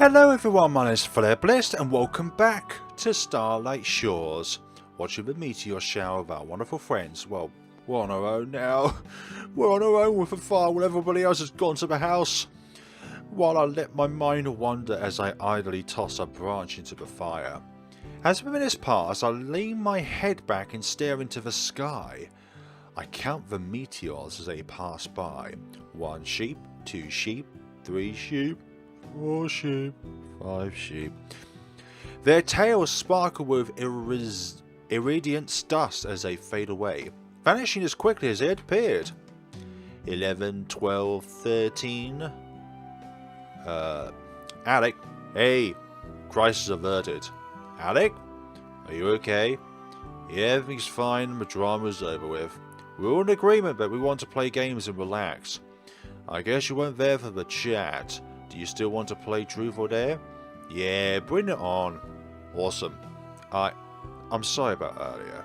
Hello everyone, my name is FlareBlitzed and welcome back to Starlight Shores. Watching the meteor shower of our wonderful friends. Well, we're on our own now. We're on our own with a fire while everybody else has gone to the house. While I let my mind wander as I idly toss a branch into the fire. As the minutes pass, I lean my head back and stare into the sky. I count the meteors as they pass by. 1 sheep, 2 sheep, 3 sheep, 4 sheep, 5 sheep. Their tails sparkle with iridescent dust as they fade away, vanishing as quickly as they had appeared. 11, 12, 13. Alec, hey, crisis averted. Alec, are you okay? Yeah, everything's fine, the drama's over with. We're all in agreement that we want to play games and relax. I guess you weren't there for the chat. Do you still want to play Truth or Dare? Yeah, bring it on. Awesome. I'm sorry about earlier.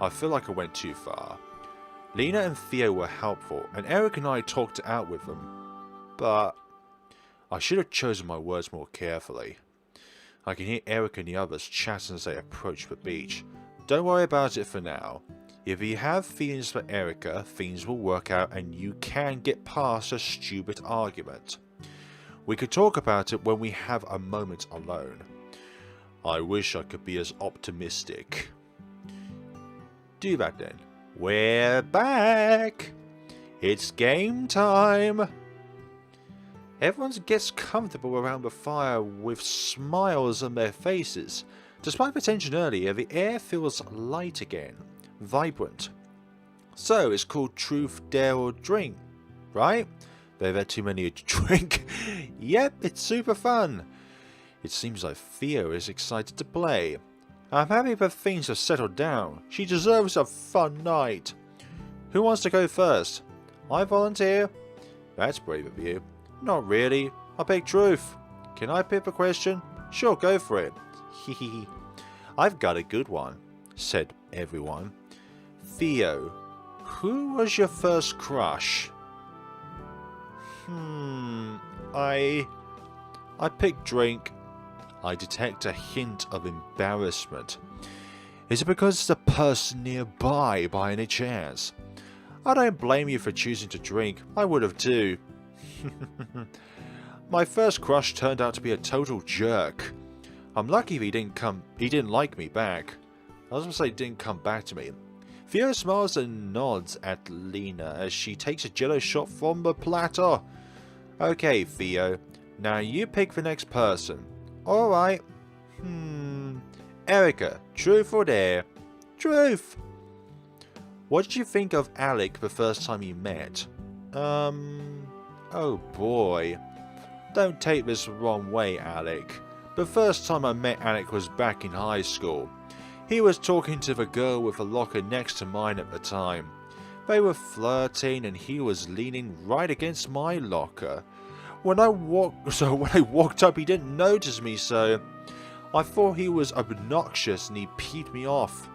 I feel like I went too far. Lena and Theo were helpful, and Eric and I talked it out with them. But I should have chosen my words more carefully. I can hear Eric and the others chatting as they approach the beach. Don't worry about it for now. If you have feelings for Erika, things will work out and you can get past a stupid argument. We could talk about it when we have a moment alone. I wish I could be as optimistic. Do that then. We're back! It's game time! Everyone gets comfortable around the fire with smiles on their faces. Despite the tension earlier, the air feels light again, vibrant. So it's called Truth, Dare or Drink, right? They've had too many to drink. Yep, it's super fun. It seems like Theo is excited to play. I'm happy that things have settled down. She deserves a fun night. Who wants to go first? I volunteer. That's brave of you. Not really. I pick Truth. Can I pick a question? Sure, go for it. Hehe. I've got a good one, said everyone. Theo, who was your first crush? I pick Drink. I detect a hint of embarrassment. Is it because it's a person nearby by any chance? I don't blame you for choosing to drink. I would have too. My first crush turned out to be a total jerk. I'm lucky he didn't like me back. I was going to say didn't come back to me. Theo smiles and nods at Lena as she takes a jello shot from the platter. Okay, Theo. Now you pick the next person. Alright. Erika, Truth or Dare? Truth! What did you think of Alec the first time you met? Oh boy. Don't take this the wrong way, Alec. The first time I met Alec was back in high school. He was talking to the girl with the locker next to mine at the time. They were flirting and he was leaning right against my locker. When I walked up he didn't notice me, so I thought he was obnoxious and he peed me off.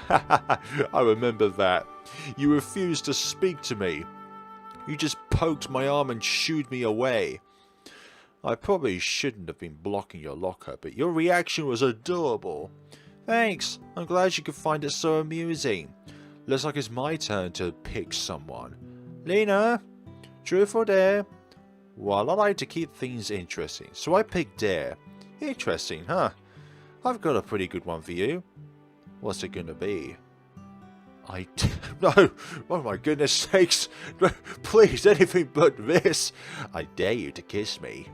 I remember that. You refused to speak to me. You just poked my arm and shooed me away. I probably shouldn't have been blocking your locker, but your reaction was adorable. Thanks, I'm glad you could find it so amusing. Looks like it's my turn to pick someone. Lena, Truth or Dare? Well, I like to keep things interesting, so I pick Dare. Interesting, huh? I've got a pretty good one for you. What's it gonna be? No! Oh my goodness sakes! Please, anything but this! I dare you to kiss me.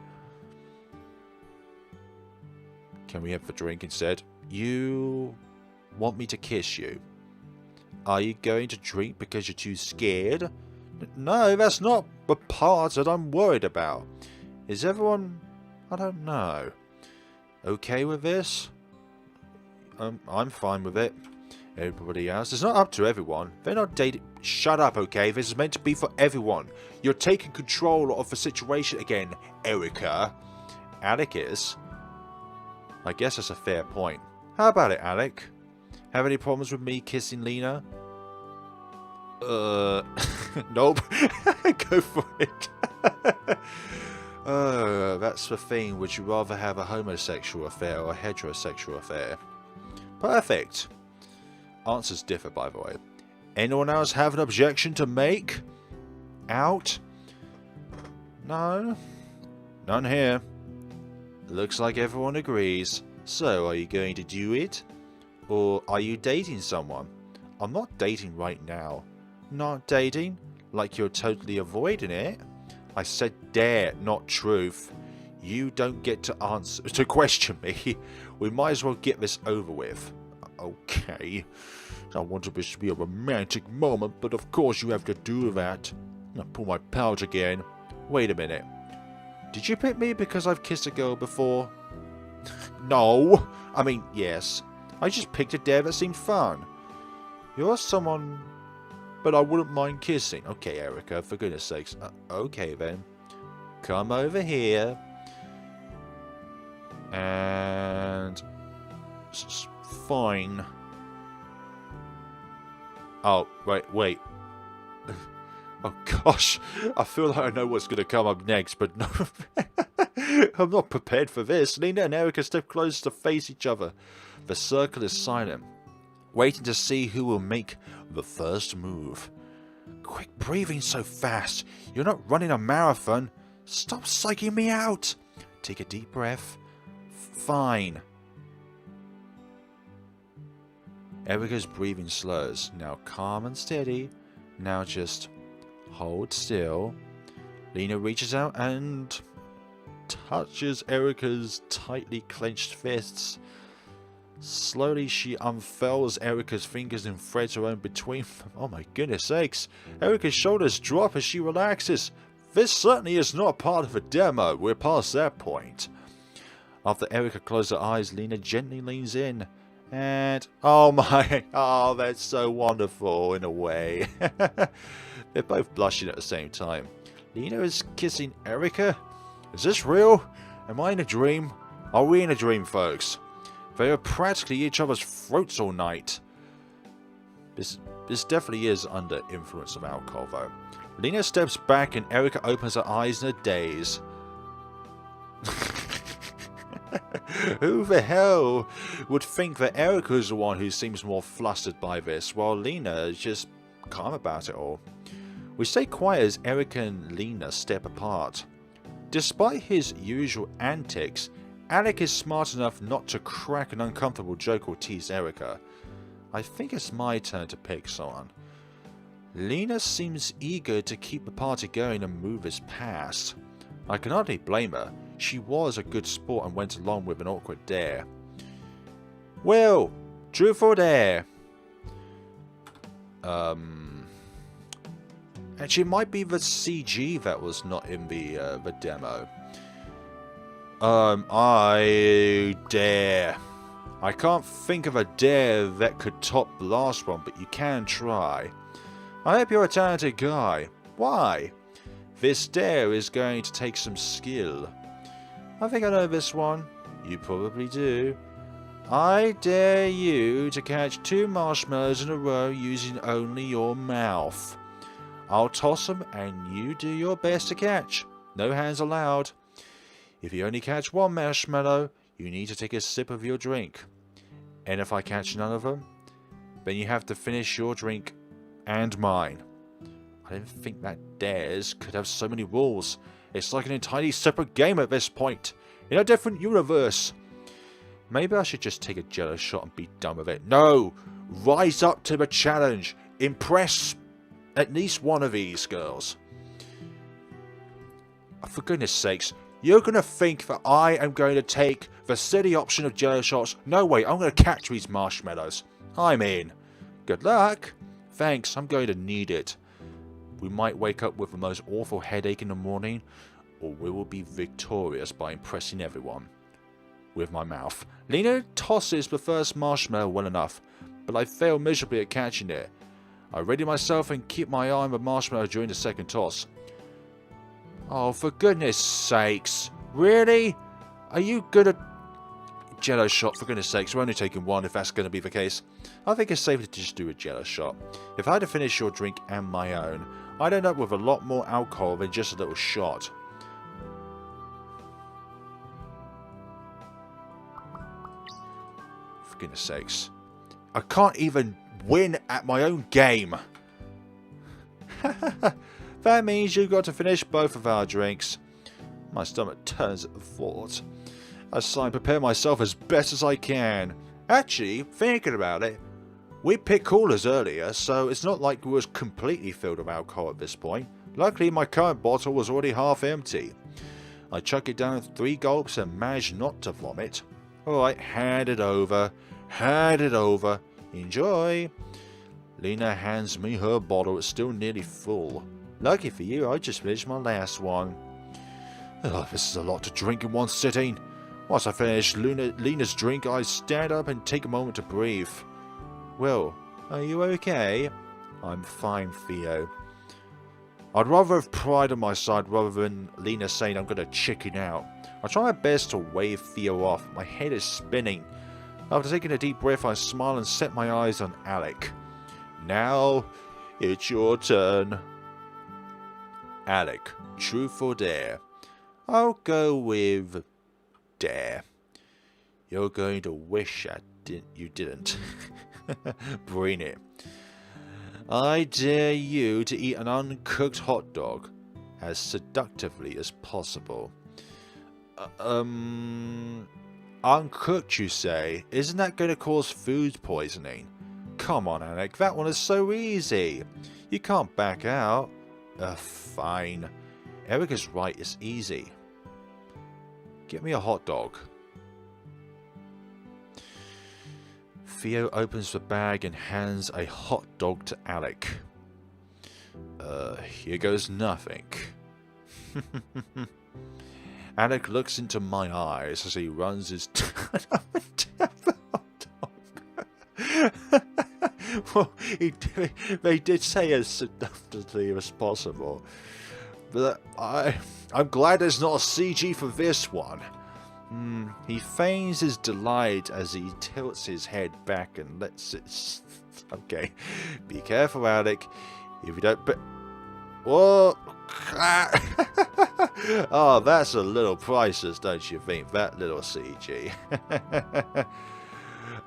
Can we have the drink instead? You want me to kiss you? Are you going to drink because you're too scared? No, that's not the part that I'm worried about. Is everyone, I don't know, okay with this? I'm fine with it. Everybody else, it's not up to everyone. They're not dating. Shut up, okay? This is meant to be for everyone. You're taking control of the situation again, Erika. Alec is. I guess that's a fair point. How about it, Alec? Have any problems with me kissing Lena? Nope. Go for it. That's the thing. Would you rather have a homosexual affair or a heterosexual affair? Perfect. Answers differ, by the way. Anyone else have an objection to make? Out? No? None here. Looks like everyone agrees. So, are you going to do it? Or are you dating someone? I'm not dating right now. Not dating? Like you're totally avoiding it? I said dare, not truth. You don't get to question me. We might as well get this over with. Okay. I wanted this to be a romantic moment, but of course you have to do that. I pull my pouch again. Wait a minute. Did you pick me because I've kissed a girl before? No. I mean, yes. I just picked a dare that seemed fun. You're someone, but I wouldn't mind kissing. Okay, Erika, for goodness sakes. Okay then. Come over here. And... fine. Oh, wait. Oh gosh, I feel like I know what's going to come up next, but no. I'm not prepared for this. Lena and Erika step closer to face each other. The circle is silent, waiting to see who will make the first move. Quit breathing so fast. You're not running a marathon. Stop psyching me out. Take a deep breath. Fine. Erika's breathing slows. Now calm and steady. Now just hold still. Lena reaches out and touches Erika's tightly clenched fists. Slowly she unfurls Erika's fingers and threads her own between them. Oh my goodness sakes. Erika's shoulders drop as she relaxes. This certainly is not part of the demo. We're past that point. After Erika closes her eyes, Lena gently leans in. And, oh that's so wonderful in a way. They're both blushing at the same time. Lena is kissing Erika? Is this real? Am I in a dream? Are we in a dream, folks? They are practically each other's throats all night. This definitely is under influence of alcohol, though. Lena steps back and Erika opens her eyes in a daze. Who the hell would think that Erika is the one who seems more flustered by this, while Lena is just calm about it all? We stay quiet as Erika and Lena step apart. Despite his usual antics, Alec is smart enough not to crack an uncomfortable joke or tease Erika. I think it's my turn to pick someone. Lena seems eager to keep the party going and move this past. I can hardly blame her. She was a good sport and went along with an awkward dare. Well, truth or dare? Actually, it might be the CG that was not in the demo. I dare. I can't think of a dare that could top the last one, but you can try. I hope you're a talented guy. Why? This dare is going to take some skill. I think I know this one. You probably do. I dare you to catch 2 marshmallows in a row using only your mouth. I'll toss them and you do your best to catch. No hands allowed. If you only catch 1 marshmallow, you need to take a sip of your drink. And if I catch none of them, then you have to finish your drink and mine. I didn't think that dares could have so many rules. It's like an entirely separate game at this point, in a different universe. Maybe I should just take a jello shot and be done with it. No! Rise up to the challenge. Impress at least one of these girls. For goodness sakes, you're going to think that I am going to take the silly option of jello shots? No way, I'm going to catch these marshmallows. I'm in. Good luck. Thanks, I'm going to need it. We might wake up with the most awful headache in the morning, or we will be victorious by impressing everyone. With my mouth. Lena tosses the first marshmallow well enough, but I fail miserably at catching it. I ready myself and keep my eye on the marshmallow during the second toss. Oh, for goodness sakes. Really? Are you good at... Jello shot, for goodness sakes. We're only taking 1 if that's going to be the case. I think it's safer to just do a jello shot. If I had to finish your drink and my own, I'd end up with a lot more alcohol than just a little shot. for goodness sakes. I can't even win at my own game. That means you've got to finish both of our drinks. My stomach turns at the thought. As I prepare myself as best as I can. Actually, thinking about it, we picked coolers earlier, so it's not like we was completely filled with alcohol at this point. Luckily, my current bottle was already half empty. I chuck it down 3 gulps and manage not to vomit. Alright, hand it over. Hand it over. Enjoy. Lena hands me her bottle. It's still nearly full. Lucky for you, I just finished my last one. Oh, this is a lot to drink in one sitting. Once I finish Lena's drink, I stand up and take a moment to breathe. Will, are you okay? I'm fine, Theo. I'd rather have pride on my side rather than Lena saying I'm going to chicken out. I try my best to wave Theo off. My head is spinning. After taking a deep breath, I smile and set my eyes on Alec. Now, it's your turn. Alec, truth or dare? I'll go with dare. You're going to wish you didn't. Bring it. I dare you to eat an uncooked hot dog as seductively as possible. Uncooked, you say? Isn't that going to cause food poisoning? Come on, Alec, that one is so easy. You can't back out. Fine. Erika's right, it's easy. Get me a hot dog. Theo opens the bag and hands a hot dog to Alec. Here goes nothing. Alec looks into my eyes as he runs his tongue up and down the hot dog. Well, they did say as seductively as possible. But I'm glad there's not a CG for this one. He feigns his delight as he tilts his head back and lets it... Okay, be careful, Alec. If you don't... Whoa! Oh, that's a little priceless, don't you think? That little CG.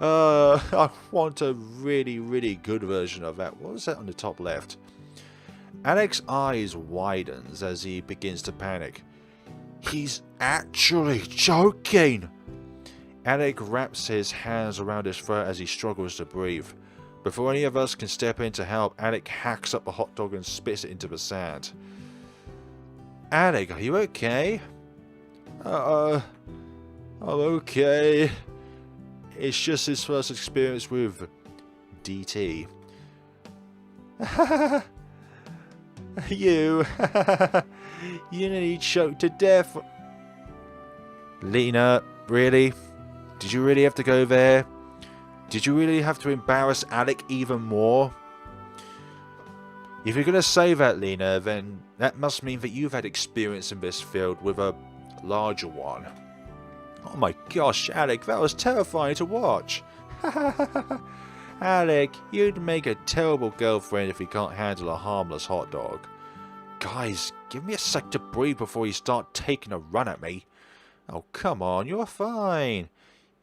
I want a really, really good version of that. What was that on the top left? Alec's eyes widens as he begins to panic. He's actually joking! Alec wraps his hands around his throat as he struggles to breathe. Before any of us can step in to help, Alec hacks up a hot dog and spits it into the sand. Alec, are you okay? I'm okay. It's just his first experience with DT. You nearly choked to death. Lena, really? Did you really have to go there? Did you really have to embarrass Alec even more? If you're going to say that, Lena, then that must mean that you've had experience in this field with a larger one. Oh my gosh, Alec, that was terrifying to watch. Alec, you'd make a terrible girlfriend if you can't handle a harmless hot dog. Guys, give me a sec to breathe before you start taking a run at me. Oh, come on, you're fine.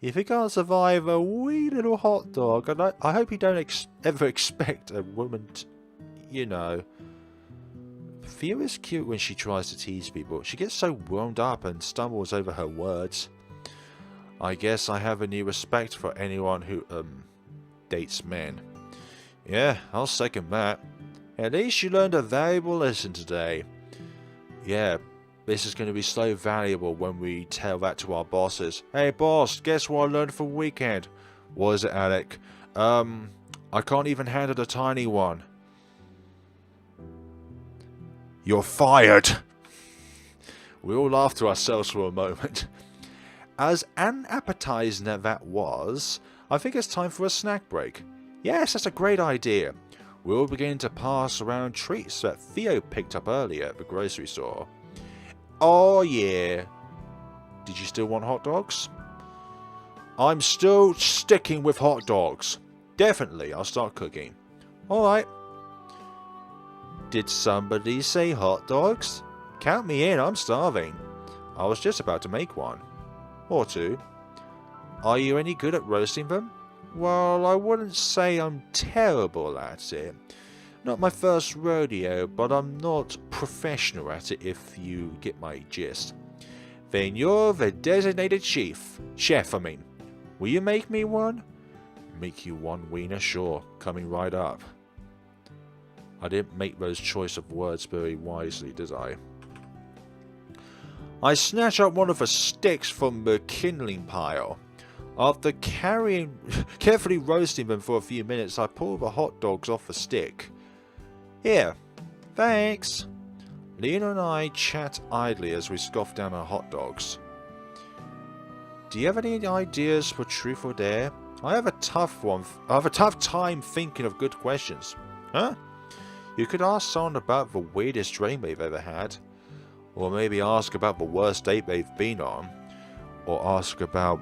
If you can't survive a wee little hot dog, I hope you don't ever expect a woman to, you know. Theo is cute when she tries to tease people. She gets so wound up and stumbles over her words. I guess I have a new respect for anyone who, dates men. Yeah, I'll second that. At least you learned a valuable lesson today. Yeah, this is going to be so valuable when we tell that to our bosses. Hey boss, guess what I learned for weekend? What is it, Alec? I can't even handle the tiny one. You're fired! We all laughed to ourselves for a moment. As unappetizing as that was, I think it's time for a snack break. Yes, that's a great idea. We'll begin to pass around treats that Theo picked up earlier at the grocery store. Oh yeah. Did you still want hot dogs? I'm still sticking with hot dogs. Definitely, I'll start cooking. Alright. Did somebody say hot dogs? Count me in, I'm starving. I was just about to make one. Or two. Are you any good at roasting them? Well, I wouldn't say I'm terrible at it. Not my first rodeo, but I'm not professional at it if you get my gist. Then you're the designated chef, I mean. Will you make me one? Make you one, Wiener? Sure, coming right up. I didn't make those choice of words very wisely, did I? I snatch up one of the sticks from the kindling pile. After carefully roasting them for a few minutes, I pull the hot dogs off the stick. Here, thanks. Lena and I chat idly as we scoff down our hot dogs. Do you have any ideas for truth or dare? I have a tough time thinking of good questions. Huh? You could ask someone about the weirdest dream they've ever had. Or maybe ask about the worst date they've been on. Or ask about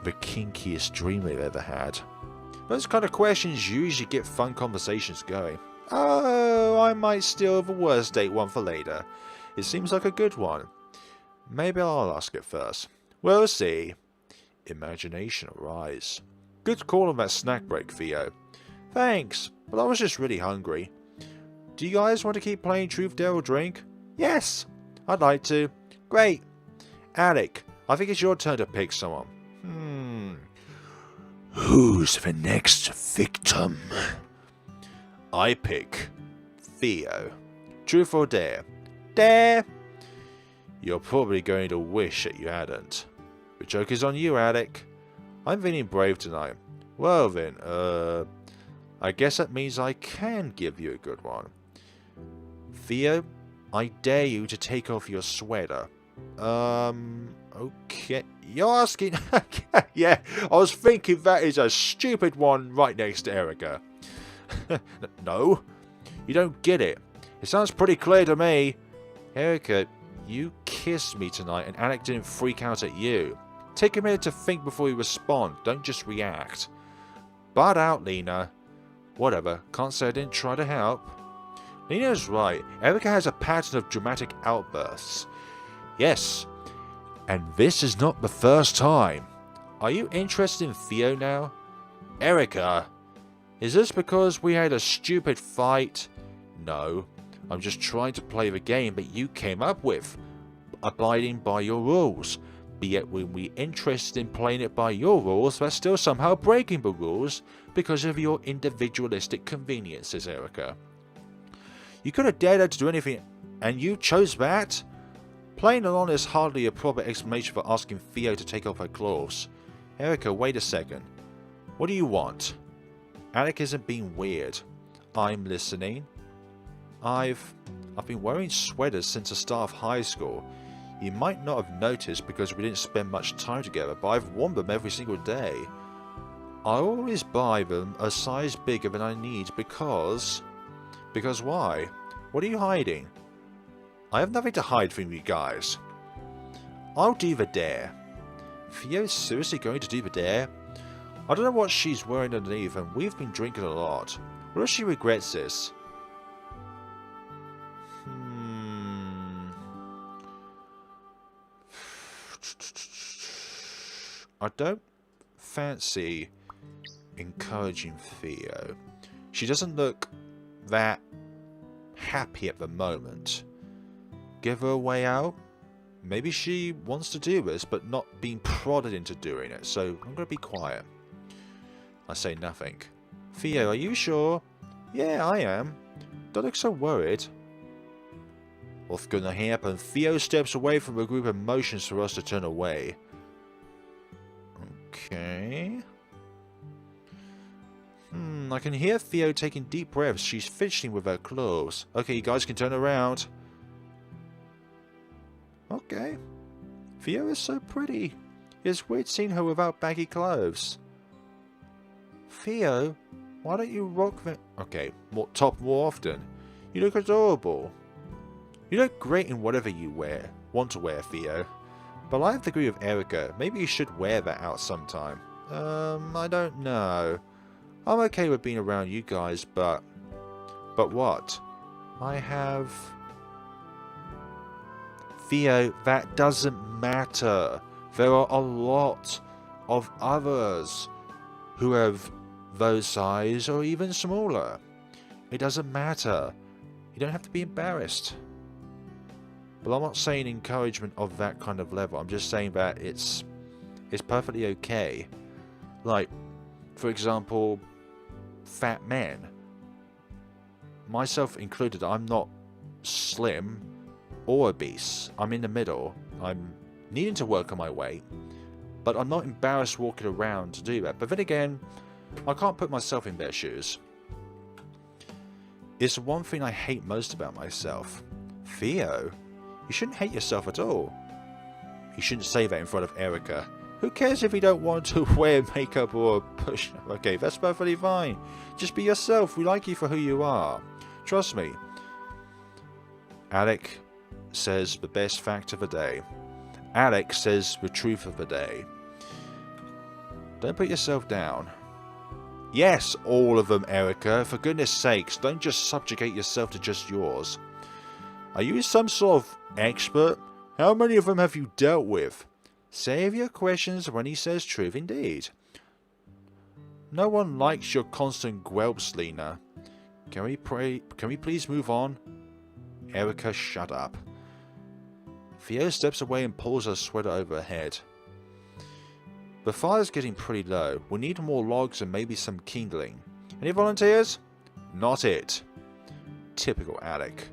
the kinkiest dream they've ever had. Those kind of questions usually get fun conversations going. Oh, I might steal the worst date one for later. It seems like a good one. Maybe I'll ask it first. We'll see. Imagination arise. Good call on that snack break, Theo. Thanks, but I was just really hungry. Do you guys want to keep playing Truth, Dare or Drink? Yes, I'd like to. Great. Alec, I think it's your turn to pick someone. Who's the next victim? I pick Theo. Truth or dare? Dare! You're probably going to wish that you hadn't. The joke is on you, Alec. I'm feeling brave tonight. Well then, I guess that means I can give you a good one. Theo, I dare you to take off your sweater. Okay. You're asking... Yeah, I was thinking that is a stupid one right next to Erika. No, you don't get it. It sounds pretty clear to me. Erika, you kissed me tonight and Alec didn't freak out at you. Take a minute to think before you respond. Don't just react. Butt out, Lena. Whatever, can't say I didn't try to help. Lena's right. Erika has a pattern of dramatic outbursts. Yes, and this is not the first time. Are you interested in Theo now? Erika, is this because we had a stupid fight? No, I'm just trying to play the game that you came up with, abiding by your rules. But yet when we're interested in playing it by your rules, we're still somehow breaking the rules because of your individualistic conveniences, Erika. You could have dared her to do anything, and you chose that? Plain and honest, hardly a proper explanation for asking Theo to take off her clothes. Erika, wait a second. What do you want? Alec isn't being weird. I'm listening. I've been wearing sweaters since the start of high school. You might not have noticed because we didn't spend much time together, but I've worn them every single day. I always buy them a size bigger than I need because... Because why? What are you hiding? I have nothing to hide from you guys. I'll do the dare. Theo's seriously going to do the dare? I don't know what she's wearing underneath and we've been drinking a lot. What if she regrets this? I don't fancy encouraging Theo. She doesn't look that happy at the moment. Give her a way out? Maybe she wants to do this, but not being prodded into doing it, so I'm going to be quiet. I say nothing. Theo, are you sure? Yeah, I am. Don't look so worried. What's going to happen? Theo steps away from a group and motions for us to turn away. Okay. I can hear Theo taking deep breaths. She's fidgeting with her clothes. Okay, you guys can turn around. Okay. Theo is so pretty. It's weird seeing her without baggy clothes. Theo, why don't you rock the... Okay, top more often. You look adorable. You look great in whatever you want to wear, Theo. But I have to agree with Erika. Maybe you should wear that out sometime. I don't know. I'm okay with being around you guys, but... But what? I have... Theo, that doesn't matter. There are a lot of others who have those size or even smaller. It doesn't matter. You don't have to be embarrassed. But I'm not saying encouragement of that kind of level. I'm just saying that it's perfectly okay. Like, for example, fat men. Myself included, I'm not slim or obese. I'm in the middle. I'm needing to work on my weight. But I'm not embarrassed walking around to do that. But then again, I can't put myself in their shoes. It's the one thing I hate most about myself. Theo, you shouldn't hate yourself at all. You shouldn't say that in front of Erika. Who cares if you don't want to wear makeup or push? Okay, that's perfectly fine. Just be yourself. We like you for who you are. Trust me. Alec says the best fact of the day. Alec says the truth of the day. Don't put yourself down. Yes, all of them, Erika. For goodness sakes, don't just subjugate yourself to just yours. Are you some sort of expert? How many of them have you dealt with? Save your questions when he says truth indeed. No one likes your constant gwelps, Lena. Can we please move on? Erika, shut up. Theo steps away and pulls her sweater over her head. The fire's getting pretty low. We need more logs and maybe some kindling. Any volunteers? Not it. Typical Alec.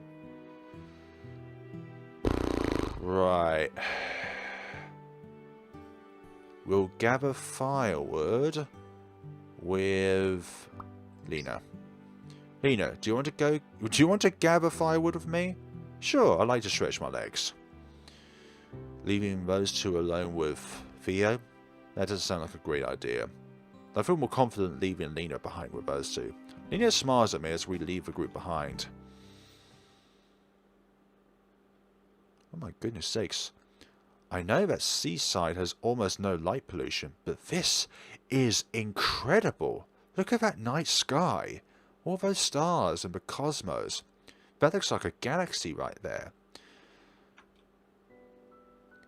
Right. We'll gather firewood with Lena. Lena, do you want to gather firewood with me? Sure, I like to stretch my legs. Leaving those two alone with Theo? That doesn't sound like a great idea. I feel more confident leaving Lena behind with those two. Lena smiles at me as we leave the group behind. Oh my goodness sakes. I know that Seaside has almost no light pollution, but this is incredible. Look at that night sky. All those stars and the cosmos. That looks like a galaxy right there.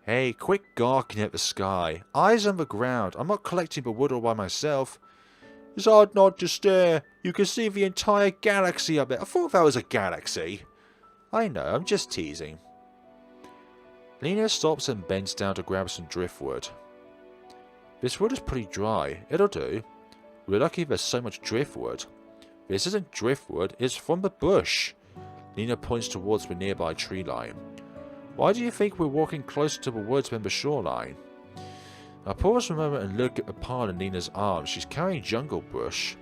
Hey, quit gawking at the sky. Eyes on the ground. I'm not collecting the wood all by myself. It's hard not to stare. You can see the entire galaxy up there. I thought that was a galaxy. I know, I'm just teasing. Lena stops and bends down to grab some driftwood. This wood is pretty dry. It'll do. We're lucky there's so much driftwood. This isn't driftwood, it's from the bush. Lena points towards the nearby tree line. Why do you think we're walking closer to the woods than the shoreline? I pause for a moment and look at the pile in Lena's arms. She's carrying jungle bush.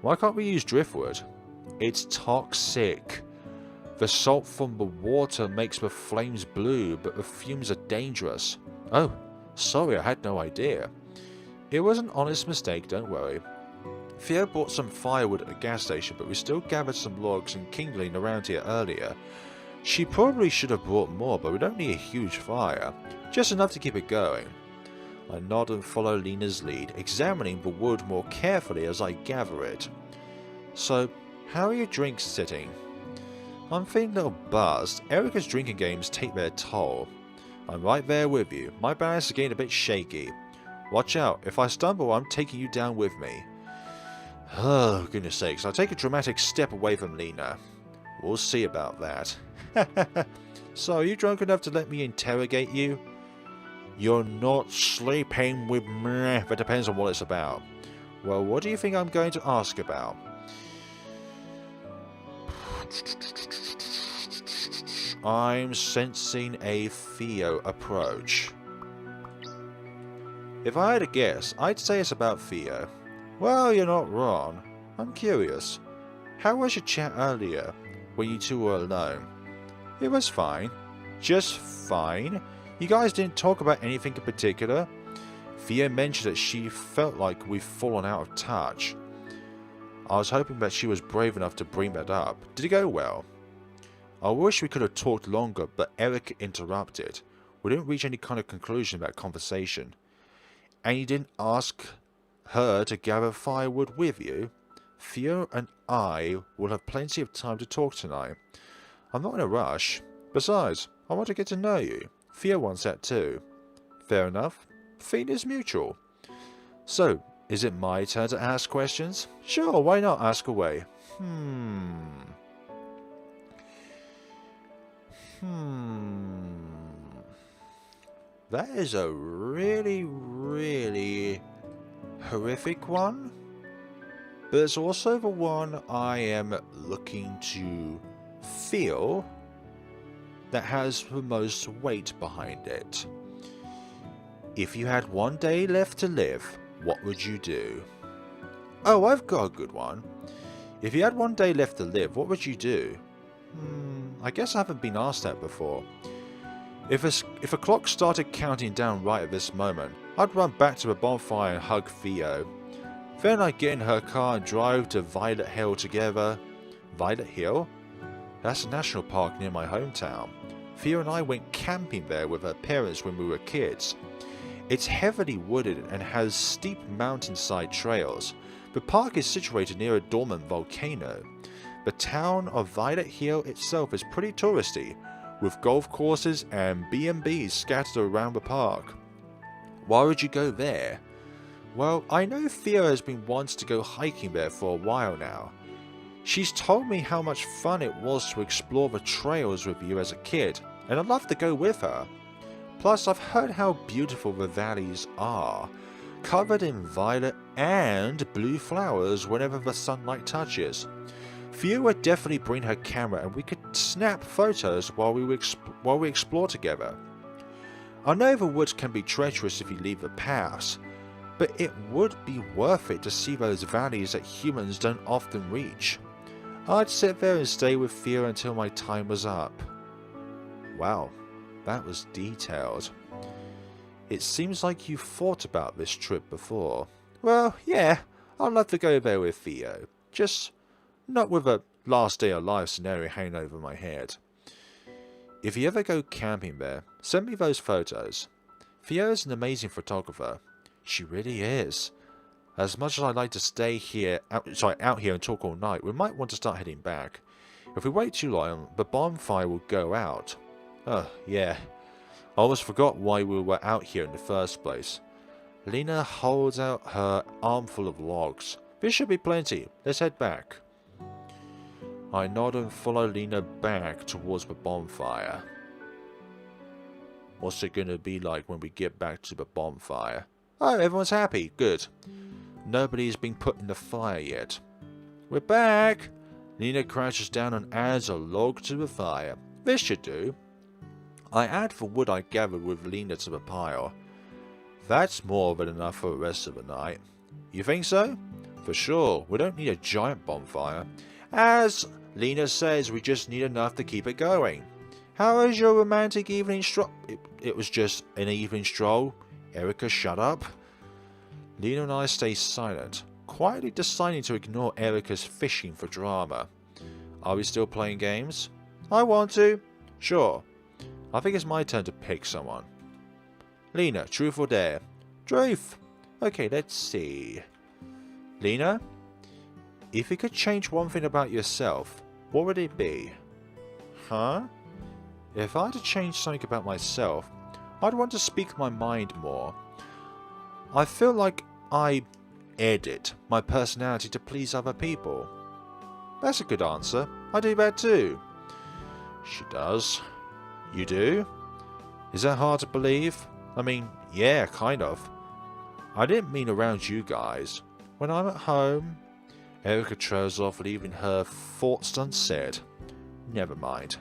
Why can't we use driftwood? It's toxic. The salt from the water makes the flames blue, but the fumes are dangerous. Oh, sorry, I had no idea. It was an honest mistake, don't worry. Theo bought some firewood at the gas station, but we still gathered some logs and kindling around here earlier. She probably should have brought more, but we don't need a huge fire. Just enough to keep it going. I nod and follow Lena's lead, examining the wood more carefully as I gather it. So, how are your drinks sitting? I'm feeling a little buzzed. Erika's drinking games take their toll. I'm right there with you. My balance is getting a bit shaky. Watch out. If I stumble, I'm taking you down with me. Oh, goodness sakes. I take a dramatic step away from Lena. We'll see about that. So, are you drunk enough to let me interrogate you? You're not sleeping with me. That depends on what it's about. Well, what do you think I'm going to ask about? I'm sensing a Theo approach. If I had a guess, I'd say it's about Theo. Well, you're not wrong. I'm curious. How was your chat earlier, when you two were alone? It was fine. Just fine. You guys didn't talk about anything in particular. Theo mentioned that she felt like we've fallen out of touch. I was hoping that she was brave enough to bring that up. Did it go well? I wish we could have talked longer, but Erika interrupted. We didn't reach any kind of conclusion about conversation. And you didn't ask her to gather firewood with you? Theo and I will have plenty of time to talk tonight. I'm not in a rush. Besides, I want to get to know you. Theo wants that too. Fair enough. Feeling is mutual. So, is it my turn to ask questions? Sure, why not? Ask away. That is a really, really horrific one. But it's also the one I am looking to feel that has the most weight behind it. If you had one day left to live, what would you do? Oh, I've got a good one. If you had one day left to live, what would you do? I guess I haven't been asked that before. If a clock started counting down right at this moment, I'd run back to the bonfire and hug Theo. Then I'd get in her car and drive to Violet Hill together. Violet Hill? That's a national park near my hometown. Theo and I went camping there with her parents when we were kids. It's heavily wooded and has steep mountainside trails. The park is situated near a dormant volcano. The town of Violet Hill itself is pretty touristy, with golf courses and B&Bs scattered around the park. Why would you go there? Well, I know Theo has been wanting to go hiking there for a while now. She's told me how much fun it was to explore the trails with you as a kid, and I'd love to go with her. Plus, I've heard how beautiful the valleys are, covered in violet and blue flowers whenever the sunlight touches. Theo would definitely bring her camera and we could snap photos while we explore together. I know the woods can be treacherous if you leave the paths, but it would be worth it to see those valleys that humans don't often reach. I'd sit there and stay with Theo until my time was up. Wow, that was detailed. It seems like you've thought about this trip before. Well, yeah, I'd love to go there with Theo. Just not with a last day of life scenario hanging over my head. If you ever go camping there, send me those photos. Theo is an amazing photographer. She really is. As much as I'd like to stay here, out here and talk all night, we might want to start heading back. If we wait too long, the bonfire will go out. Oh, yeah. I almost forgot why we were out here in the first place. Lena holds out her armful of logs. This should be plenty. Let's head back. I nod and follow Lena back towards the bonfire. What's it gonna be like when we get back to the bonfire? Oh, everyone's happy. Good. Nobody's been put in the fire yet. We're back! Lena crouches down and adds a log to the fire. This should do. I add the wood I gathered with Lena to the pile. That's more than enough for the rest of the night. You think so? For sure. We don't need a giant bonfire. As Lena says, we just need enough to keep it going. How was your romantic evening stroll? It was just an evening stroll. Erika, shut up. Lena and I stay silent, quietly deciding to ignore Erika's fishing for drama. Are we still playing games? I want to. Sure. I think it's my turn to pick someone. Lena, truth or dare? Truth. Okay, let's see. Lena? If you could change one thing about yourself, what would it be? Huh? If I had to change something about myself, I'd want to speak my mind more. I feel like I edit my personality to please other people. That's a good answer. I do that too. She does. You do? Is that hard to believe? I mean, yeah, kind of. I didn't mean around you guys. When I'm at home... Erika trails off, leaving her thoughts unsaid. Never mind.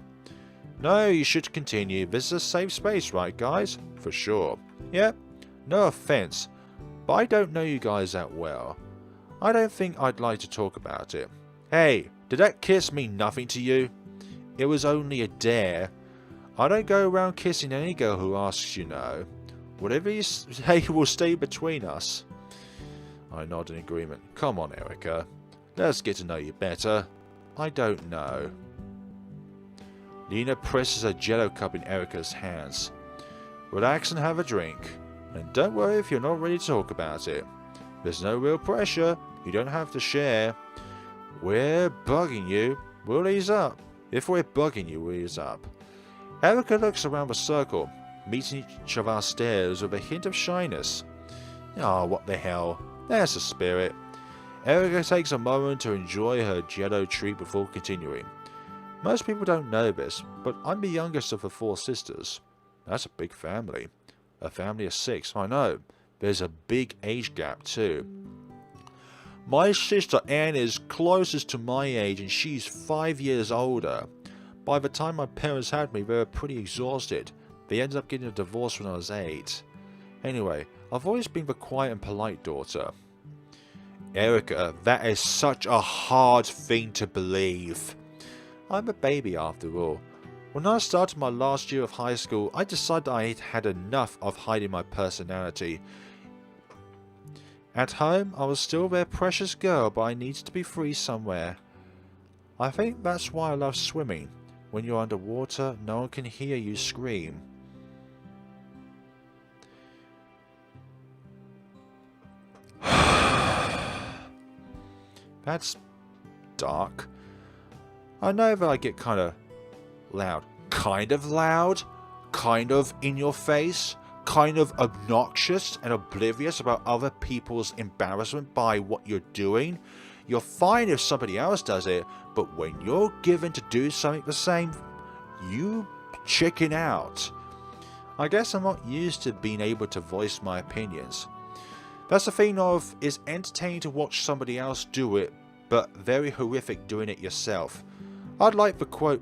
No, you should continue. This is a safe space, right, guys? For sure. Yep. No offense, but I don't know you guys that well. I don't think I'd like to talk about it. Hey, did that kiss mean nothing to you? It was only a dare. I don't go around kissing any girl who asks, you know. Whatever you say will stay between us. I nod in agreement. Come on, Erika. Let's get to know you better. I don't know. Lena presses a jello cup in Erika's hands. Relax and have a drink. And don't worry if you're not ready to talk about it. There's no real pressure. You don't have to share. We're bugging you. We'll ease up. If we're bugging you, we'll ease up. Erika looks around the circle, meeting each of our stares with a hint of shyness. Oh, what the hell. There's the spirit. Erika takes a moment to enjoy her Jello treat before continuing. Most people don't know this, but I'm the youngest of the 4 sisters. That's a big family. A family of 6, I know. There's a big age gap too. My sister Anne is closest to my age and she's 5 years older. By the time my parents had me, they were pretty exhausted. They ended up getting a divorce when I was 8. Anyway, I've always been the quiet and polite daughter. Erika, that is such a hard thing to believe. I'm a baby after all. When I started my last year of high school, I decided I had had enough of hiding my personality. At home, I was still their precious girl, but I needed to be free somewhere. I think that's why I love swimming. When you're underwater, no one can hear you scream. That's dark. I know that I get kind of loud. Kind of loud? Kind of in your face? Kind of obnoxious and oblivious about other people's embarrassment by what you're doing? You're fine if somebody else does it, but when you're given to do something the same, you chicken out. I guess I'm not used to being able to voice my opinions. That's the thing of, it's entertaining to watch somebody else do it, but very horrific doing it yourself. I'd like to quote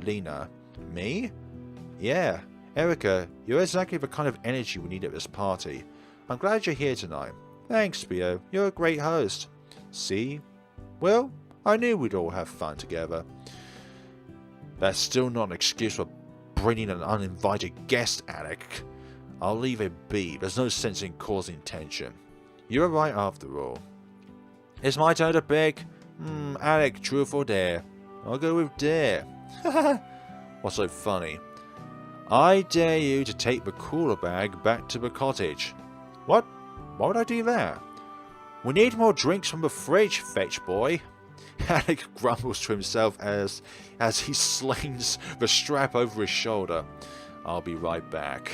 Lena. Me? Yeah, Erika, you're exactly the kind of energy we need at this party. I'm glad you're here tonight. Thanks, Theo. You're a great host. See? Well, I knew we'd all have fun together. That's still not an excuse for bringing an uninvited guest, Alec. I'll leave it be. There's no sense in causing tension. You're right after all. It's my turn to pick. Alec, truth or dare? I'll go with dare. What's so funny? I dare you to take the cooler bag back to the cottage. What? Why would I do that? We need more drinks from the fridge, fetch boy. Alec grumbles to himself as he slings the strap over his shoulder. I'll be right back.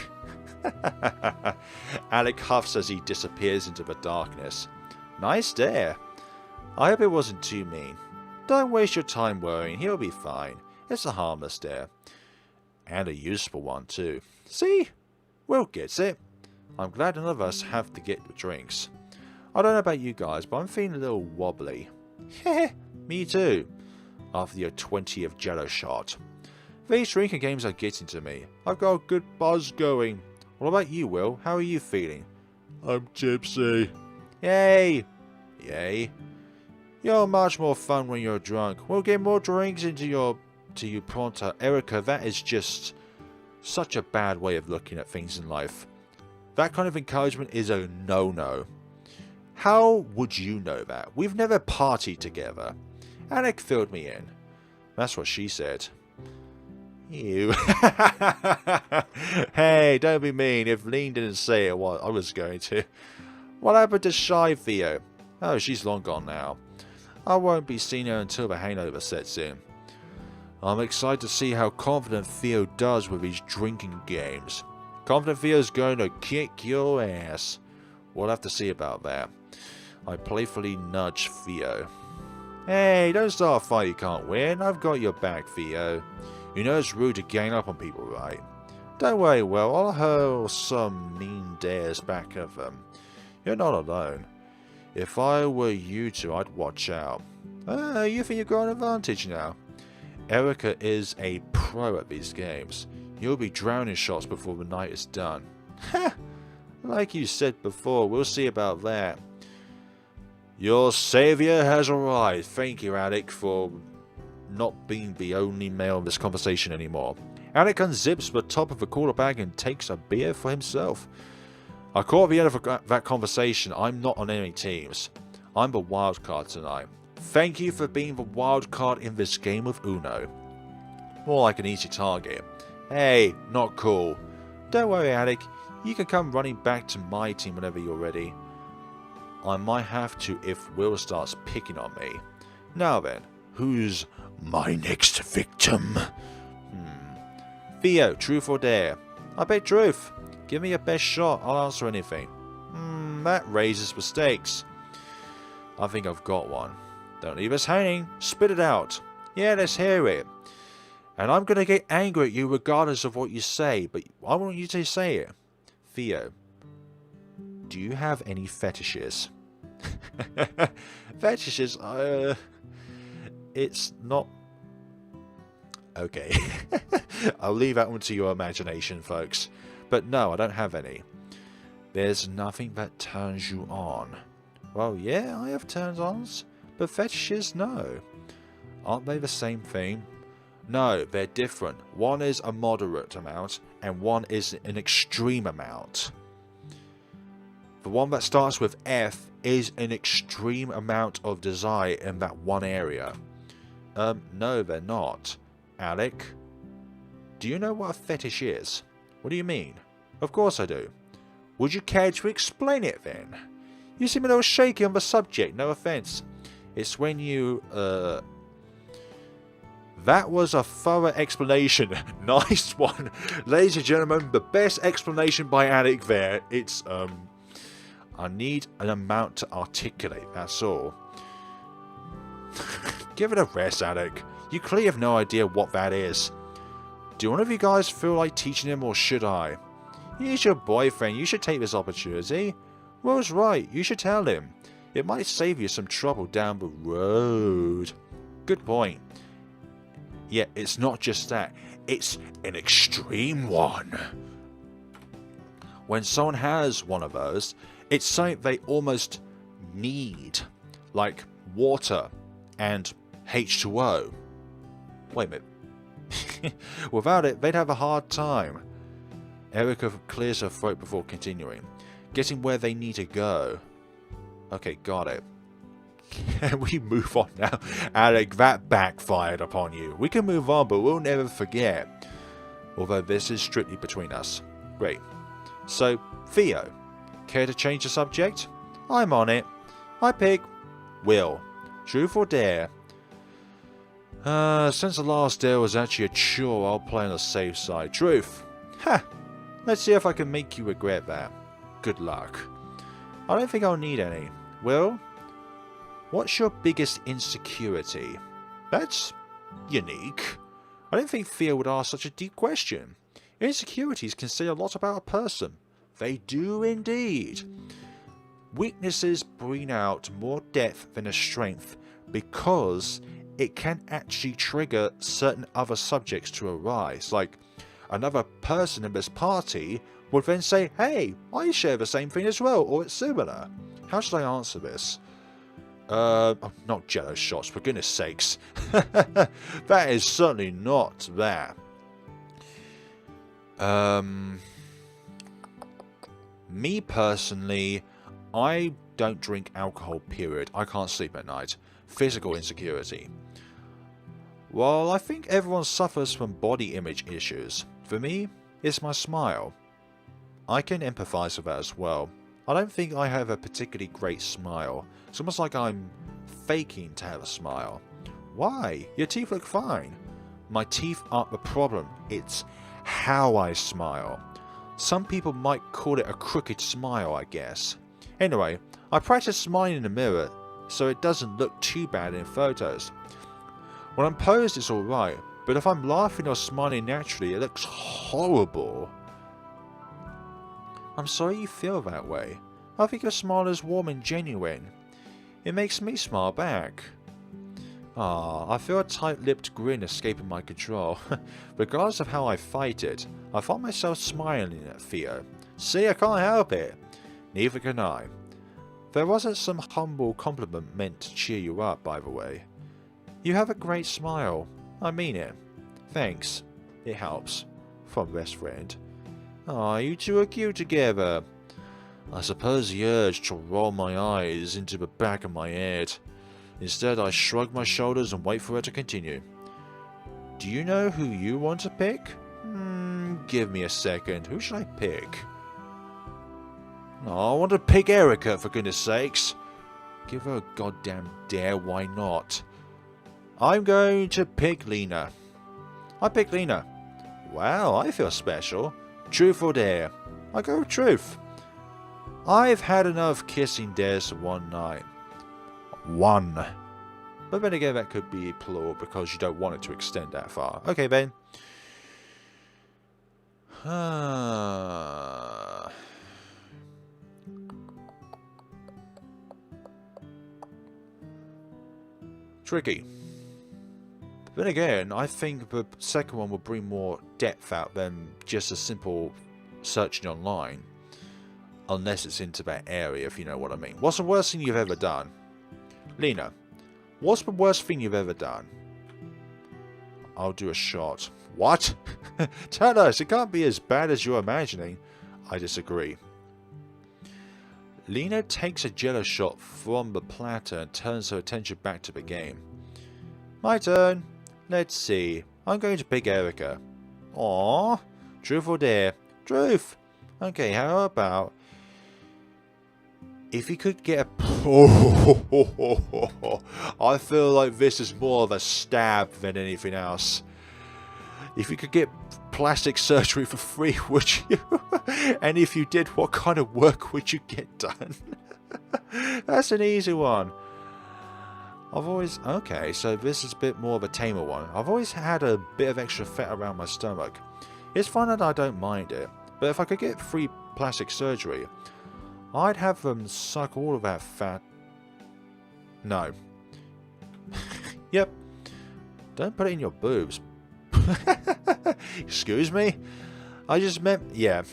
Alec huffs as he disappears into the darkness. Nice dare. I hope it wasn't too mean. Don't waste your time worrying, he'll be fine. It's a harmless dare. And a useful one too. See? Will gets it. I'm glad none of us have to get the drinks. I don't know about you guys, but I'm feeling a little wobbly. Heh, me too. After your 20th Jello shot. These drinking games are getting to me. I've got a good buzz going. What about you, Will? How are you feeling? I'm tipsy. Yay! Yay. You're much more fun when you're drunk. We'll get more drinks into you pronto. Erika, that is just such a bad way of looking at things in life. That kind of encouragement is a no-no. How would you know that? We've never partied together. Alec filled me in. That's what she said. Ew. Hey, don't be mean. If Lean didn't say it, well, I was going to. What happened to Shy Theo? Oh, she's long gone now. I won't be seeing her until the hangover sets in. I'm excited to see how confident Theo does with his drinking games. Confident Theo's going to kick your ass. We'll have to see about that. I playfully nudge Theo. Hey, don't start a fight you can't win. I've got your back, Theo. You know it's rude to gang up on people, right? Don't worry, Will. I'll hurl some mean dares back at them. You're not alone. If I were you two, I'd watch out. You think you've got an advantage now? Erika is a pro at these games. You'll be drowning shots before the night is done. Ha! Like you said before, we'll see about that. Your savior has arrived. Thank you, Alec, for not being the only male in this conversation anymore. Alec unzips the top of the cooler bag and takes a beer for himself. I caught the end of that conversation. I'm not on any teams. I'm the wild card tonight. Thank you for being the wild card in this game of Uno. More like an easy target. Hey, not cool. Don't worry, Alec. You can come running back to my team whenever you're ready. I might have to if Will starts picking on me. Now then, who's my next victim? Theo, truth or dare? I bet truth. Give me your best shot. I'll answer anything. That raises the stakes. I think I've got one. Don't leave us hanging. Spit it out. Yeah, let's hear it. And I'm going to get angry at you regardless of what you say, but I want you to say it. Theo, do you have any fetishes? Fetishes? It's not... Okay. I'll leave that one to your imagination, folks. But no, I don't have any. There's nothing that turns you on. Well, yeah, I have turns-ons, but fetishes, no. Aren't they the same thing? No, they're different. One is a moderate amount, and one is an extreme amount. The one that starts with F is an extreme amount of desire in that one area. No, they're not. Alec, do you know what a fetish is? What do you mean? Of course I do. Would you care to explain it then? You seem a little shaky on the subject, no offense. It's when you, That was a thorough explanation. Nice one. Ladies and gentlemen, the best explanation by Alec there. It's, I need an amount to articulate, that's all. Give it a rest, Alec. You clearly have no idea what that is. Do one of you guys feel like teaching him, or should I? He's your boyfriend, you should take this opportunity. Will's right, you should tell him. It might save you some trouble down the road. Good point. Yeah, it's not just that, it's an extreme one. When someone has one of those, it's something they almost need, like water and H2O. Wait a minute. Without it, they'd have a hard time. Erika clears her throat before continuing. Getting where they need to go. Okay, got it. Can we move on now? Alec, that backfired upon you. We can move on, but we'll never forget. Although this is strictly between us. Great. So, Theo, care to change the subject? I'm on it. I pick Will. Truth or dare? Since the last dare was actually a chore, I'll play on the safe side. Truth. Ha! Let's see if I can make you regret that. Good luck. I don't think I'll need any. Will? What's your biggest insecurity? That's unique. I don't think Theo would ask such a deep question. Insecurities can say a lot about a person. They do indeed. Weaknesses bring out more depth than a strength because it can actually trigger certain other subjects to arise. Like, another person in this party would then say, hey, I share the same thing as well, or it's similar. How should I answer this? Not jello shots, for goodness sakes. That is certainly not that. Me personally, I don't drink alcohol, period. I can't sleep at night. Physical insecurity. Well, I think everyone suffers from body image issues. For me, it's my smile. I can empathize with that as well. I don't think I have a particularly great smile. It's almost like I'm faking to have a smile. Why? Your teeth look fine. My teeth aren't the problem. It's how I smile. Some people might call it a crooked smile, I guess. Anyway, I practice smiling in the mirror so it doesn't look too bad in photos. When I'm posed, it's alright, but if I'm laughing or smiling naturally, it looks horrible. I'm sorry you feel that way. I think your smile is warm and genuine. It makes me smile back. I feel a tight-lipped grin escaping my control. Regardless of how I fight it, I find myself smiling at Theo. See, I can't help it. Neither can I. There wasn't some humble compliment meant to cheer you up, by the way. You have a great smile. I mean it. Thanks. It helps. From best friend. You two are cute together. I suppose the urge to roll my eyes into the back of my head. Instead, I shrug my shoulders and wait for her to continue. Do you know who you want to pick? Give me a second. Who should I pick? I want to pick Erika, for goodness sakes. Give her a goddamn dare, why not? I'm going to pick Lena. I pick Lena. Wow, I feel special. Truth or dare? I go with truth. I've had enough kissing dares for one night. One. But then again, that could be plural because you don't want it to extend that far. Okay, Ben. Tricky. Then again, I think the second one will bring more depth out than just a simple searching online. Unless it's into that area, if you know what I mean. What's the worst thing you've ever done? Lena, what's the worst thing you've ever done? I'll do a shot. What? Tell us, it can't be as bad as you're imagining. I disagree. Lena takes a jello shot from the platter and turns her attention back to the game. My turn. Let's see. I'm going to pick Erika. Aww. Truth or dare? Truth. Okay, how about... if you could get a... I feel like this is more of a stab than anything else. If you could get plastic surgery for free, would you? And if you did, what kind of work would you get done? That's an easy one. I've always... okay, so this is a bit more of a tamer one. I've always had a bit of extra fat around my stomach. It's fine that I don't mind it, but if I could get free plastic surgery, I'd have them suck all of that fat. No. Yep. Don't put it in your boobs. Excuse me? I just meant... yeah.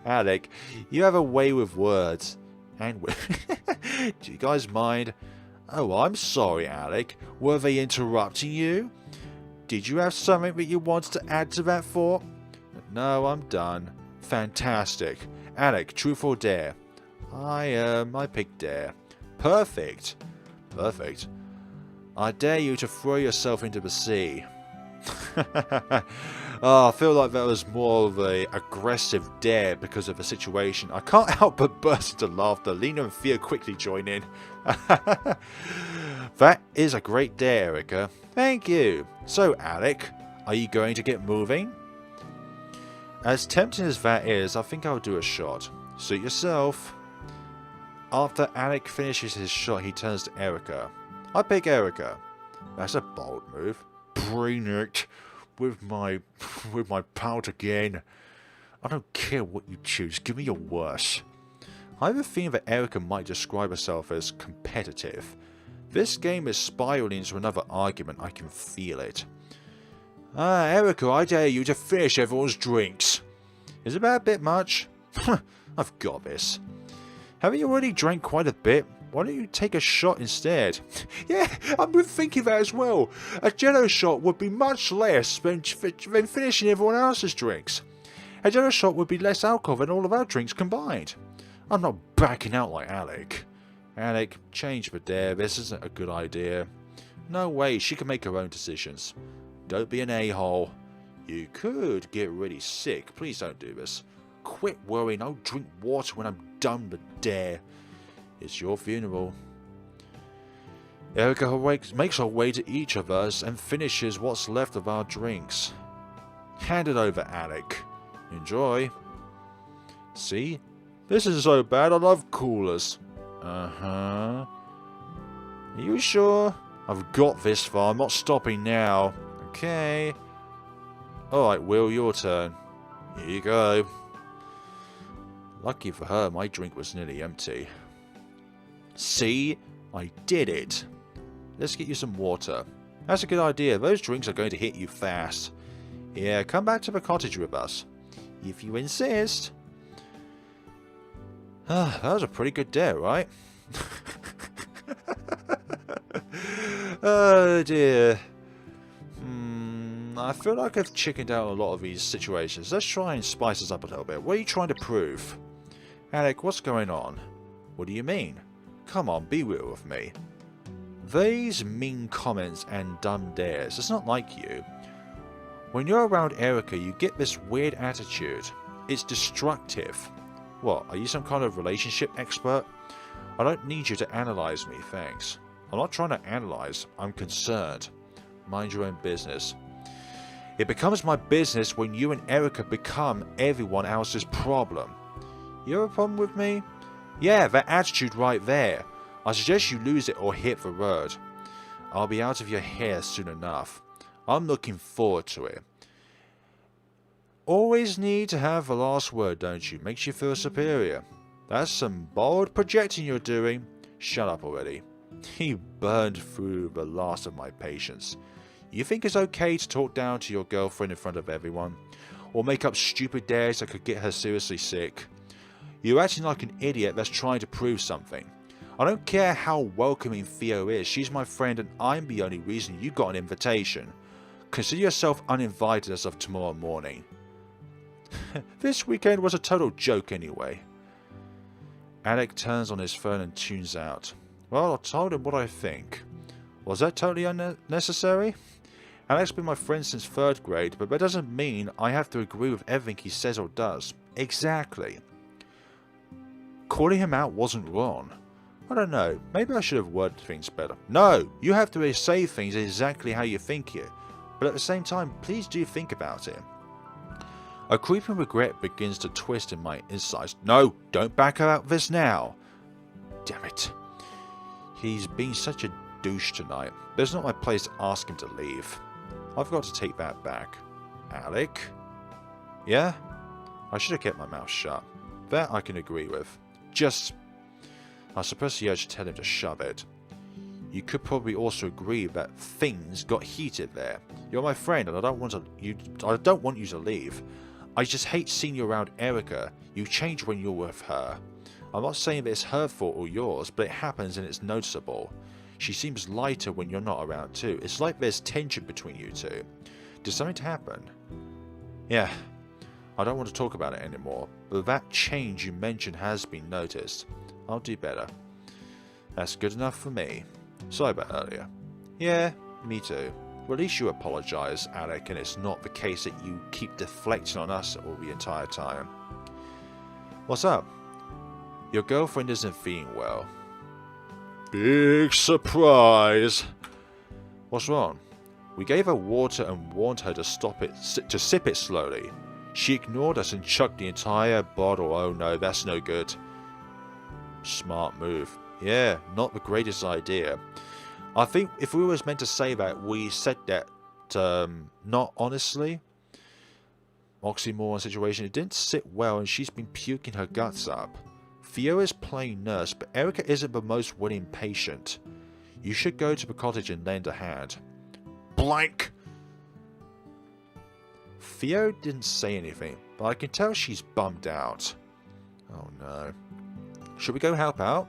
Alec, you have a way with words. And do you guys mind? Oh, I'm sorry, Alec. Were they interrupting you? Did you have something that you wanted to add to that thought? No, I'm done. Fantastic. Alec, truth or dare? I picked dare. Perfect. Perfect. I dare you to throw yourself into the sea. Oh, I feel like that was more of a aggressive dare because of the situation. I can't help but burst into laughter. Lena and Theo quickly join in. That is a great dare, Erika. Thank you. So, Alec, are you going to get moving? As tempting as that is, I think I'll do a shot. Suit yourself. After Alec finishes his shot, he turns to Erika. I pick Erika. That's a bold move. Bring it. With my palt again. I don't care what you choose. Give me your worst. I have a feeling that Erika might describe herself as competitive. This game is spiraling into another argument. I can feel it. Erika, I dare you to finish everyone's drinks. Is it that a bit much? I've got this. Haven't you already drank quite a bit? Why don't you take a shot instead? Yeah, I've been thinking that as well. A jello shot would be much less than finishing everyone else's drinks. A jello shot would be less alcohol than all of our drinks combined. I'm not backing out like Alec. Alec, change the dare. This isn't a good idea. No way, she can make her own decisions. Don't be an a-hole. You could get really sick. Please don't do this. Quit worrying. I'll drink water when I'm done with the dare. It's your funeral. Erika makes her way to each of us and finishes what's left of our drinks. Hand it over, Alec. Enjoy. See? This isn't so bad. I love coolers. Uh-huh. Are you sure? I've got this far. I'm not stopping now. Okay. Alright, Will, your turn. Here you go. Lucky for her, my drink was nearly empty. See? I did it. Let's get you some water. That's a good idea. Those drinks are going to hit you fast. Yeah, come back to the cottage with us. If you insist. That was a pretty good dare, right? Oh dear. I feel like I've chickened out a lot of these situations. Let's try and spice this up a little bit. What are you trying to prove? Alec, what's going on? What do you mean? Come on, be real with me. These mean comments and dumb dares, it's not like you. When you're around Erika, you get this weird attitude. It's destructive. What, are you some kind of relationship expert? I don't need you to analyze me, thanks. I'm not trying to analyze, I'm concerned. Mind your own business. It becomes my business when you and Erika become everyone else's problem. You have a problem with me? Yeah, that attitude right there. I suggest you lose it or hit the road. I'll be out of your hair soon enough. I'm looking forward to it. Always need to have the last word, don't you? Makes you feel superior. That's some bold projecting you're doing. Shut up already. He burned through the last of my patience. You think it's okay to talk down to your girlfriend in front of everyone? Or make up stupid dares that could get her seriously sick? You're acting like an idiot that's trying to prove something. I don't care how welcoming Theo is. She's my friend and I'm the only reason you got an invitation. Consider yourself uninvited as of tomorrow morning. This weekend was a total joke anyway. Alec turns on his phone and tunes out. Well, I told him what I think. Was that totally unnecessary? Alec's been my friend since 3rd grade, but that doesn't mean I have to agree with everything he says or does. Exactly. Calling him out wasn't wrong. I don't know, maybe I should have worded things better. No, you have to say things exactly how you think it, but at the same time, please do think about it. A creeping regret begins to twist in my insides. No, don't back out of this now. Damn it. He's been such a douche tonight, but it's not my place to ask him to leave. I've got to take that back. Alec? Yeah? I should have kept my mouth shut. That I can agree with. I suppose you should tell him to shove it. You could probably also agree that things got heated there. You're my friend and I don't want you to leave. I just hate seeing you around Erika. You change when you're with her. I'm not saying that it's her fault or yours, but it happens and it's noticeable. She seems lighter when you're not around too. It's like there's tension between you two. Did something happen? Yeah. I don't want to talk about it anymore, but that change you mentioned has been noticed. I'll do better. That's good enough for me. Sorry about earlier. Yeah, me too. Well, at least you apologise, Alec, and it's not the case that you keep deflecting on us all the entire time. What's up? Your girlfriend isn't feeling well. Big surprise. What's wrong? We gave her water and warned her to sip it slowly. She ignored us and chugged the entire bottle. Oh no, that's no good. Smart move. Yeah, not the greatest idea. I think if we was meant to say that, we said that not honestly. Oxymoron situation. It didn't sit well and she's been puking her guts up. Theo is playing nurse, but Erika isn't the most willing patient. You should go to the cottage and lend a hand. Blank! Theo didn't say anything, but I can tell she's bummed out. Oh no. Should we go help out?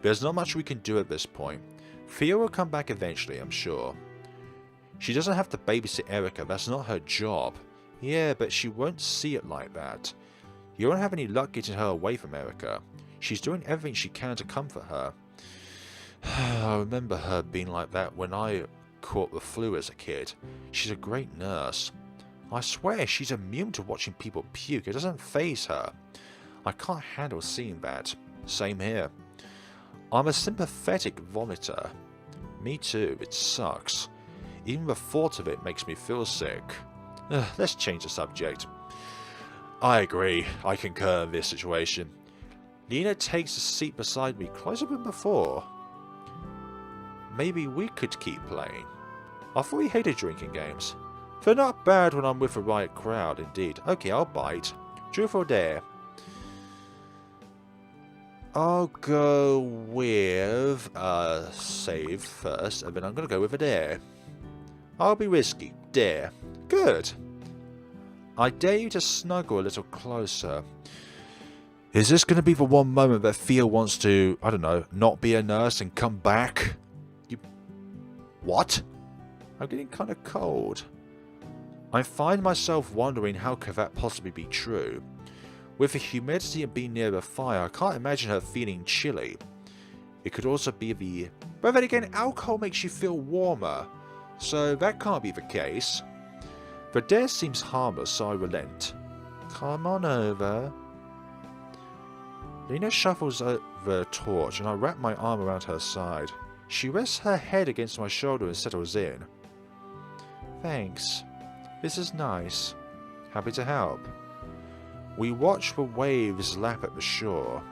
There's not much we can do at this point. Theo will come back eventually, I'm sure. She doesn't have to babysit Erika, that's not her job. Yeah, but she won't see it like that. You won't have any luck getting her away from Erika. She's doing everything she can to comfort her. I remember her being like that when I caught the flu as a kid. She's a great nurse. I swear she's immune to watching people puke. It doesn't faze her. I can't handle seeing that. Same here. I'm a sympathetic vomiter. Me too, it sucks. Even the thought of it makes me feel sick. Let's change the subject. I agree, I concur in this situation. Lena takes a seat beside me closer than before. Maybe we could keep playing. I thought we hated drinking games. They're not bad when I'm with the right crowd, indeed. Okay, I'll bite. Truth or dare? I'll go with a save first, and then I'm going to go with a dare. I'll be risky. Dare. Good. I dare you to snuggle a little closer. Is this going to be the one moment that Theo wants to, I don't know, not be a nurse and come back? You... What? I'm getting kind of cold. I find myself wondering how could that possibly be true. With the humidity and being near the fire, I can't imagine her feeling chilly. It could also be the... But then again, alcohol makes you feel warmer, so that can't be the case. The dare seems harmless, so I relent. Come on over. Lena shuffles over a torch, and I wrap my arm around her side. She rests her head against my shoulder and settles in. Thanks. This is nice. Happy to help. We watch the waves lap at the shore.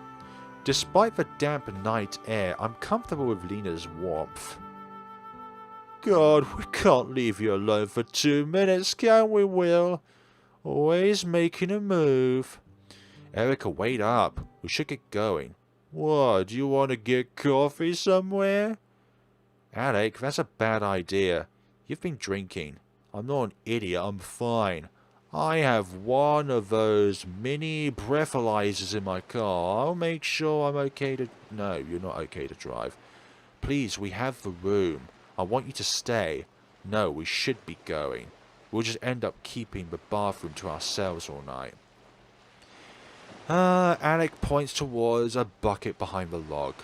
Despite the damp night air, I'm comfortable with Lena's warmth. God, we can't leave you alone for 2 minutes, can we, Will? Always making a move. Erika, wait up. We should get going. What, do you want to get coffee somewhere? Alec, that's a bad idea. You've been drinking. I'm not an idiot, I'm fine. I have one of those mini breathalyzers in my car. I'll make sure I'm okay to... No, you're not okay to drive. Please, we have the room. I want you to stay. No, we should be going. We'll just end up keeping the bathroom to ourselves all night. Alec points towards a bucket behind the log.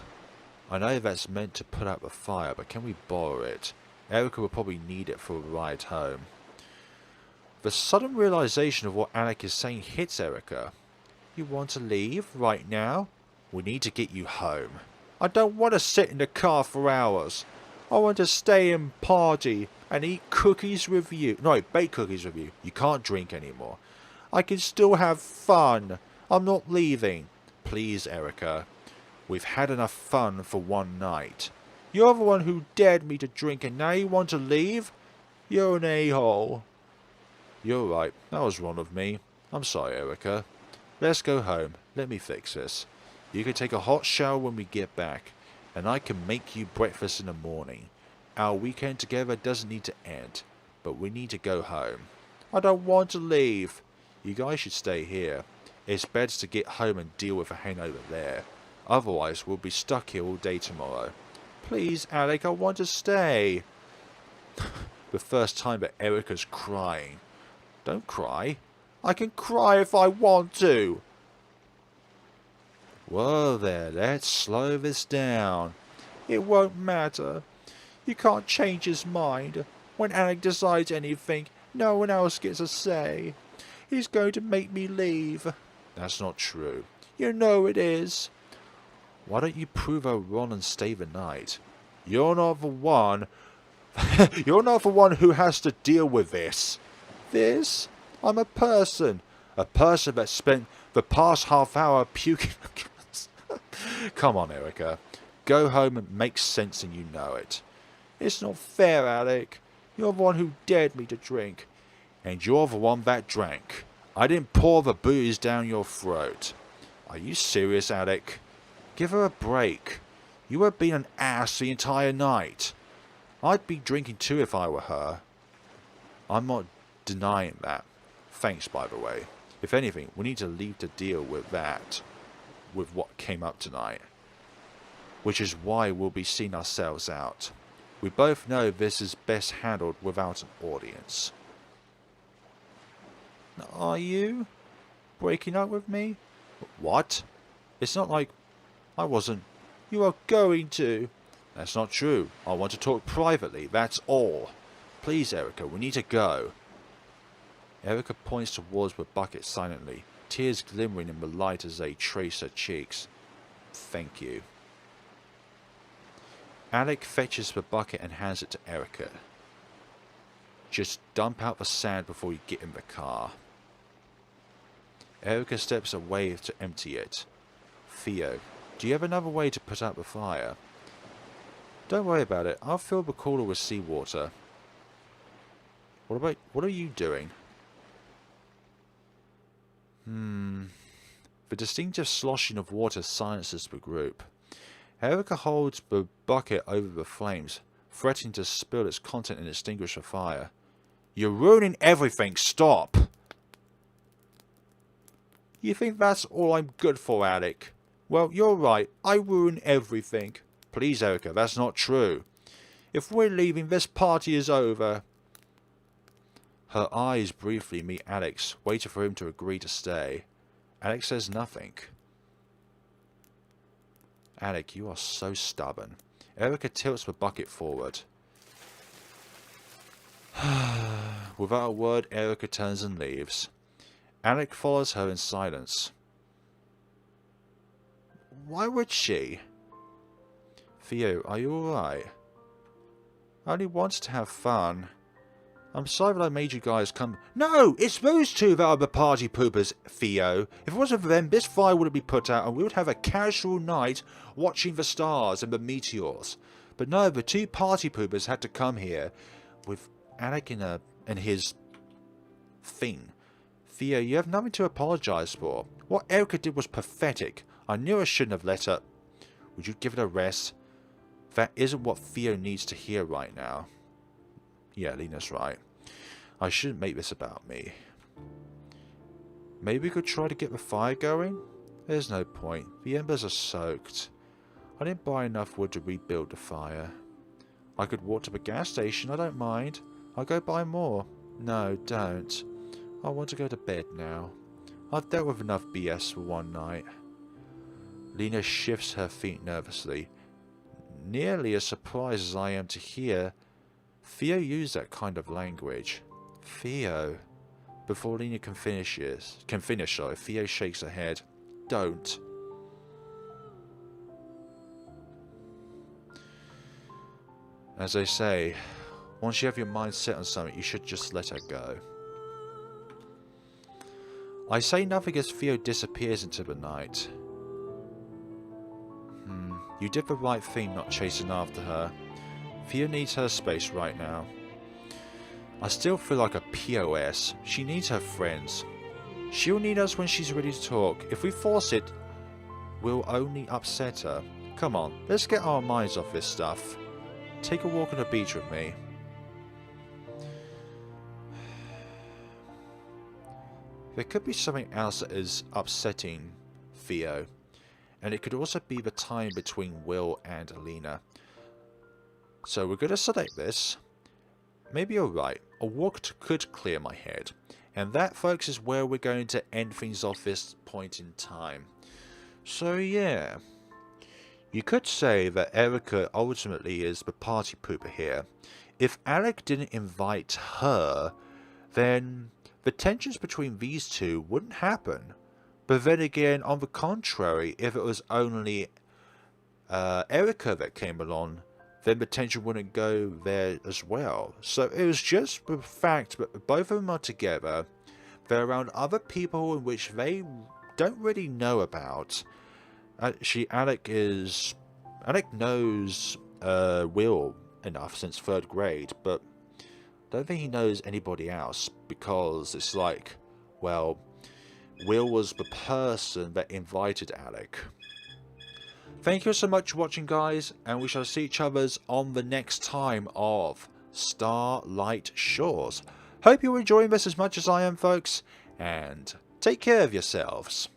I know that's meant to put out the fire, but can we borrow it? Erika will probably need it for a ride home. The sudden realization of what Alec is saying hits Erika. You want to leave right now? We need to get you home. I don't want to sit in the car for hours. I want to stay and party and eat cookies with you. No, bake cookies with you. You can't drink anymore. I can still have fun. I'm not leaving. Please, Erika. We've had enough fun for one night. You're the one who dared me to drink and now you want to leave? You're an a-hole. You're right. That was wrong of me. I'm sorry, Erika. Let's go home. Let me fix this. You can take a hot shower when we get back. And I can make you breakfast in the morning. Our weekend together doesn't need to end. But we need to go home. I don't want to leave. You guys should stay here. It's better to get home and deal with a hangover there. Otherwise, we'll be stuck here all day tomorrow. Please, Alec, I want to stay. The first time that Erika's crying. Don't cry. I can cry if I want to. Whoa there, let's slow this down. It won't matter. You can't change his mind. When Alec decides anything, no one else gets a say. He's going to make me leave. That's not true. You know it is. Why don't you prove her wrong and stay the night? You're not the one... You're not the one who has to deal with this. This? I'm a person. A person that spent the past half hour puking... Come on, Erika. Go home and make sense and you know it. It's not fair, Alec. You're the one who dared me to drink. And you're the one that drank. I didn't pour the booze down your throat. Are you serious, Alec? Give her a break. You were being an ass the entire night. I'd be drinking too if I were her. I'm not denying that. Thanks, by the way. If anything, we need to leave to deal with that. With what came up tonight. Which is why we'll be seeing ourselves out. We both know this is best handled without an audience. Are you breaking up with me? What? It's not like I wasn't. You are going to. That's not true. I want to talk privately, that's all. Please, Erika, we need to go. Erika points towards the bucket silently, tears glimmering in the light as they trace her cheeks. Thank you. Alec fetches the bucket and hands it to Erika. Just dump out the sand before you get in the car. Erika steps away to empty it. Theo, do you have another way to put out the fire? Don't worry about it. I'll fill the cooler with seawater. What are you doing? The distinctive sloshing of water silences the group. Erika holds the bucket over the flames, threatening to spill its content and extinguish the fire. You're ruining everything. Stop! You think that's all I'm good for, Alec? Well, you're right. I ruin everything. Please, Erika, that's not true. If we're leaving, this party is over. Her eyes briefly meet Alec's, waiting for him to agree to stay. Alec says nothing. Alec, you are so stubborn. Erika tilts the bucket forward. Without a word, Erika turns and leaves. Alec follows her in silence. Why would she? Theo, are you alright? I only wanted to have fun. I'm sorry that I made you guys come. No, it's those two that are the party poopers, Theo. If it wasn't for them, this fire wouldn't be put out and we would have a casual night watching the stars and the meteors. But no, the two party poopers had to come here with Alec and his thing. Theo, you have nothing to apologize for. What Erika did was pathetic. I knew I shouldn't have let her. Would you give it a rest? That isn't what Theo needs to hear right now. Yeah, Lena's right. I shouldn't make this about me. Maybe we could try to get the fire going? There's no point. The embers are soaked. I didn't buy enough wood to rebuild the fire. I could walk to the gas station, I don't mind. I'll go buy more. No, don't. I want to go to bed now. I've dealt with enough BS for one night. Lena shifts her feet nervously. Nearly as surprised as I am to hear Theo use that kind of language. Theo. Before Lena can finish, Theo shakes her head. Don't. As they say, once you have your mind set on something, you should just let her go. I say nothing as Theo disappears into the night. You did the right thing not chasing after her. Theo needs her space right now. I still feel like a POS. She needs her friends. She'll need us when she's ready to talk. If we force it, we'll only upset her. Come on, let's get our minds off this stuff. Take a walk on the beach with me. There could be something else that is upsetting Theo. And it could also be the time between Will and Alina. So we're going to select this. Maybe you're right. A walk could clear my head. And that, folks, is where we're going to end things off this point in time. So yeah. You could say that Erika ultimately is the party pooper here. If Alec didn't invite her, then the tensions between these two wouldn't happen. But then again, on the contrary, if it was only Erika that came along, then the tension wouldn't go there as well. So it was just the fact that both of them are together. They're around other people in which they don't really know about. Actually, Alec knows Will enough since 3rd grade, but I don't think he knows anybody else because it's like, well, Will was the person that invited Alec. Thank you so much for watching, guys, and we shall see each other on the next time of Starlight Shores. Hope you're enjoying this as much as I am, folks, and take care of yourselves.